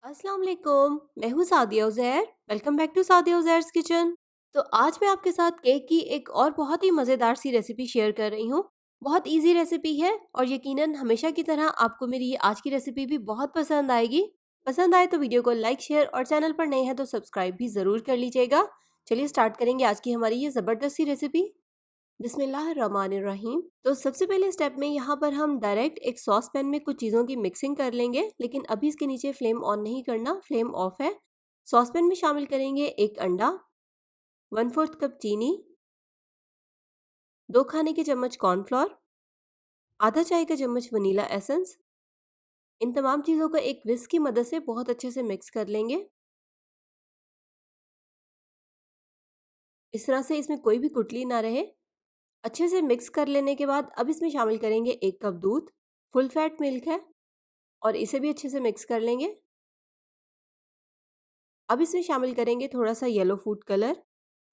अस्सलाम वालेकुम। मैं हूँ Sadia Uzair. Welcome back to Sadia Uzair's kitchen. तो आज मैं आपके साथ केक की एक और बहुत ही मज़ेदार सी रेसिपी शेयर कर रही हूँ। बहुत इजी रेसिपी है और यकीनन हमेशा की तरह आपको मेरी ये आज की रेसिपी भी बहुत पसंद आएगी। पसंद आए तो वीडियो को लाइक शेयर और चैनल पर नए हैं तो सब्सक्राइब भी ज़रूर कर लीजिएगा। चलिए स्टार्ट करेंगे आज की हमारी ये ज़बरदस्त सी रेसिपी। बिस्मिल्लाहिर्रहमानिर्रहीम। तो सबसे पहले स्टेप में यहाँ पर हम डायरेक्ट एक सॉस पैन में कुछ चीज़ों की मिक्सिंग कर लेंगे, लेकिन अभी इसके नीचे फ्लेम ऑन नहीं करना, फ्लेम ऑफ है। सॉस पैन में शामिल करेंगे एक अंडा, 1/4 कप चीनी, 2 खाने के चम्मच कॉर्नफ्लोर, आधा चाय का चम्मच वनीला एसेंस। इन तमाम चीज़ों को एक विस्क की मदद से बहुत अच्छे से मिक्स कर लेंगे। इस तरह से इसमें कोई भी गुठली ना रहे। अच्छे से मिक्स कर लेने के बाद अब इसमें शामिल करेंगे 1 कप दूध, फुल फैट मिल्क है, और इसे भी अच्छे से मिक्स कर लेंगे। अब इसमें शामिल करेंगे थोड़ा सा येलो फूड कलर।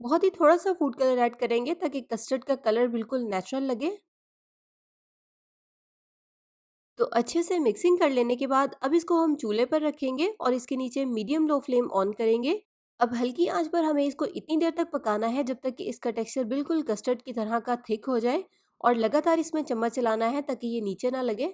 बहुत ही थोड़ा सा फूड कलर ऐड करेंगे ताकि कस्टर्ड का कलर बिल्कुल नेचुरल लगे। तो अच्छे से मिक्सिंग कर लेने के बाद अब इसको हम चूल्हे पर रखेंगे और इसके नीचे मीडियम लो फ्लेम ऑन करेंगे। अब हल्की आंच पर हमें इसको इतनी देर तक पकाना है जब तक कि इसका टेक्सचर बिल्कुल कस्टर्ड की तरह का थिक हो जाए, और लगातार इसमें चम्मच चलाना है ताकि ये नीचे ना लगे।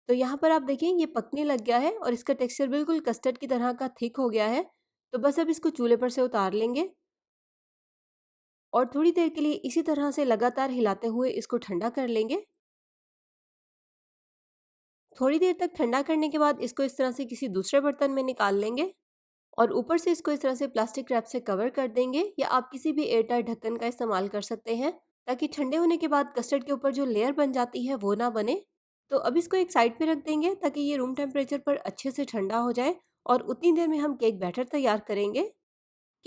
तो यहाँ पर आप देखें ये पकने लग गया है और इसका टेक्सचर बिल्कुल कस्टर्ड की तरह का थिक हो गया है। तो बस अब इसको चूल्हे पर से उतार लेंगे और थोड़ी देर के लिए इसी तरह से लगातार हिलाते हुए इसको ठंडा कर लेंगे। थोड़ी देर तक ठंडा करने के बाद इसको इस तरह से किसी दूसरे बर्तन में निकाल लेंगे और ऊपर से इसको इस तरह से प्लास्टिक रैप से कवर कर देंगे, या आप किसी भी एयर टाइट ढक्कन का इस्तेमाल कर सकते हैं ताकि ठंडे होने के बाद कस्टर्ड के ऊपर जो लेयर बन जाती है वो ना बने। तो अब इसको एक साइड पे रख देंगे ताकि ये रूम टेम्परेचर पर अच्छे से ठंडा हो जाए, और उतनी देर में हम केक बैटर तैयार करेंगे।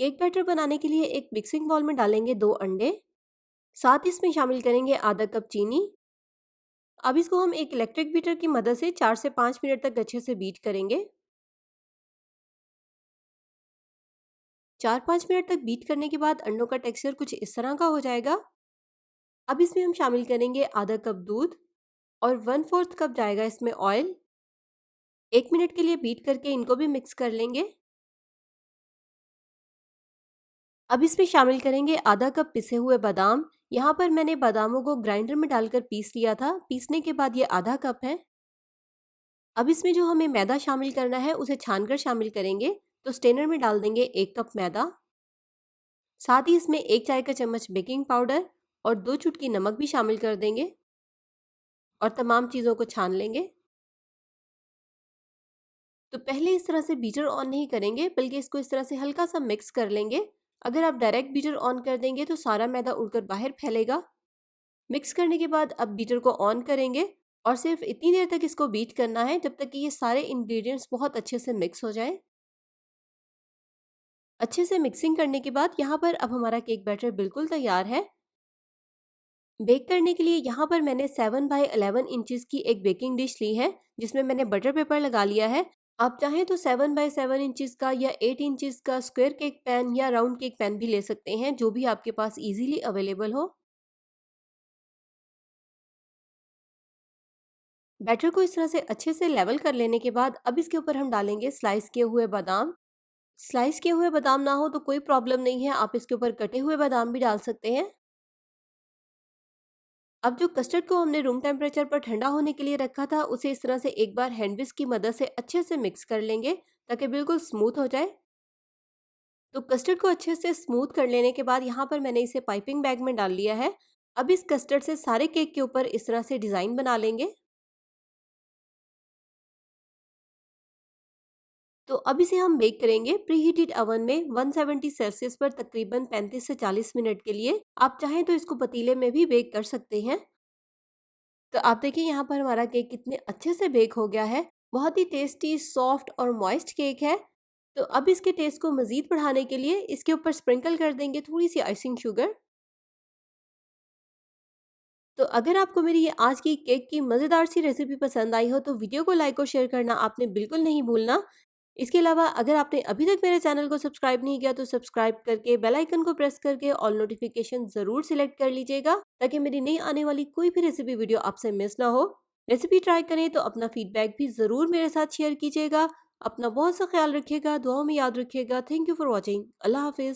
केक बैटर बनाने के लिए एक मिक्सिंग बाउल में डालेंगे 2 अंडे, साथ ही इसमें शामिल करेंगे आधा कप चीनी। अब इसको हम एक इलेक्ट्रिक बीटर की मदद से 4 से 5 मिनट तक अच्छे से बीट करेंगे। 4-5 मिनट तक बीट करने के बाद अंडों का टेक्सचर कुछ इस तरह का हो जाएगा। अब इसमें हम शामिल करेंगे आधा कप दूध और 1/4 कप जाएगा इसमें ऑयल। 1 मिनट के लिए बीट करके इनको भी मिक्स कर लेंगे। अब इसमें शामिल करेंगे आधा कप पिसे हुए बादाम। यहाँ पर मैंने बादामों को ग्राइंडर में डालकर पीस लिया था। पीसने के बाद ये आधा कप है। अब इसमें जो हमें मैदा शामिल करना है उसे छानकर शामिल करेंगे। तो स्टेनर में डाल देंगे 1 कप मैदा, साथ ही इसमें 1 चाय का चम्मच बेकिंग पाउडर और 2 चुटकी नमक भी शामिल कर देंगे और तमाम चीज़ों को छान लेंगे। तो पहले इस तरह से बीटर ऑन नहीं करेंगे, बल्कि इसको इस तरह से हल्का सा मिक्स कर लेंगे। अगर आप डायरेक्ट बीटर ऑन कर देंगे तो सारा मैदा उड़कर बाहर फैलेगा। मिक्स करने के बाद अब बीटर को ऑन करेंगे और सिर्फ इतनी देर तक इसको बीट करना है जब तक कि ये सारे इंग्रेडिएंट्स बहुत अच्छे से मिक्स हो जाएं। अच्छे से मिक्सिंग करने के बाद यहाँ पर अब हमारा केक बैटर बिल्कुल तैयार है। बेक करने के लिए यहाँ पर मैंने 7 बाय 11 इंचेस की एक बेकिंग डिश ली है, जिसमें मैंने बटर पेपर लगा लिया है। आप चाहें तो 7 बाय 7 इंचेस का या 8 इंचेस का स्क्वायर केक पैन या राउंड केक पैन भी ले सकते हैं, जो भी आपके पास इजीली अवेलेबल हो। बैटर को इस तरह से अच्छे से लेवल कर लेने के बाद अब इसके ऊपर हम डालेंगे स्लाइस किए हुए बादाम। स्लाइस किए हुए बादाम ना हो तो कोई प्रॉब्लम नहीं है, आप इसके ऊपर कटे हुए बादाम भी डाल सकते हैं। अब जो कस्टर्ड को हमने रूम टेम्परेचर पर ठंडा होने के लिए रखा था उसे इस तरह से एक बार हैंड विस्क की मदद से अच्छे से मिक्स कर लेंगे ताकि बिल्कुल स्मूथ हो जाए। तो कस्टर्ड को अच्छे से स्मूथ कर लेने के बाद यहाँ पर मैंने इसे पाइपिंग बैग में डाल लिया है। अब इस कस्टर्ड से सारे केक के ऊपर इस तरह से डिज़ाइन बना लेंगे। तो अब इसे हम बेक करेंगे प्री हीटेड ओवन में 170 सेल्सियस पर तकरीबन 35 से 40 मिनट के लिए। आप चाहें तो इसको पतीले में भी बेक कर सकते हैं। तो आप देखिए यहाँ पर हमारा केक कितने अच्छे से बेक हो गया है। बहुत ही टेस्टी, सॉफ्ट और मॉइस्ट केक है। तो अब इसके टेस्ट को मज़ीद बढ़ाने के लिए इसके ऊपर स्प्रिंकल कर देंगे थोड़ी सी आइसिंग शुगर। तो अगर आपको मेरी ये आज की केक की मज़ेदार सी रेसिपी पसंद आई हो तो वीडियो को लाइक और शेयर करना आपने बिल्कुल नहीं भूलना। इसके अलावा अगर आपने अभी तक मेरे चैनल को सब्सक्राइब नहीं किया तो सब्सक्राइब करके बेल आइकन को प्रेस करके ऑल नोटिफिकेशन ज़रूर सिलेक्ट कर लीजिएगा ताकि मेरी नई आने वाली कोई भी रेसिपी वीडियो आपसे मिस ना हो। रेसिपी ट्राई करें तो अपना फीडबैक भी ज़रूर मेरे साथ शेयर कीजिएगा। अपना बहुत सा ख्याल रखिएगा, दुआओं में याद रखिएगा। Thank you for watching. अल्लाह हाफ़िज़।